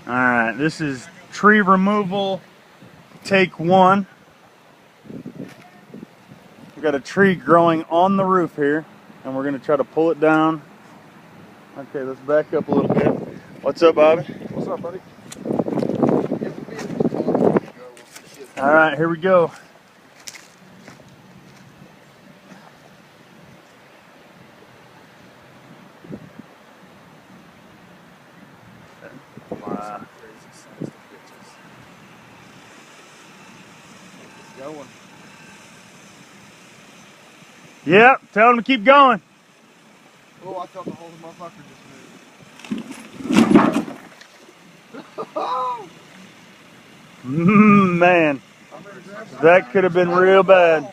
Alright, this is tree removal take 1. We've got a tree growing on the roof here, and we're going to try to pull it down. Okay, let's back up a little bit. What's up, Bobby? What's up, buddy? Alright, here we go. Wow. Going. Yep, tell him to keep going. Oh, I felt the whole motherfucker just moved. Man, that could have been real bad.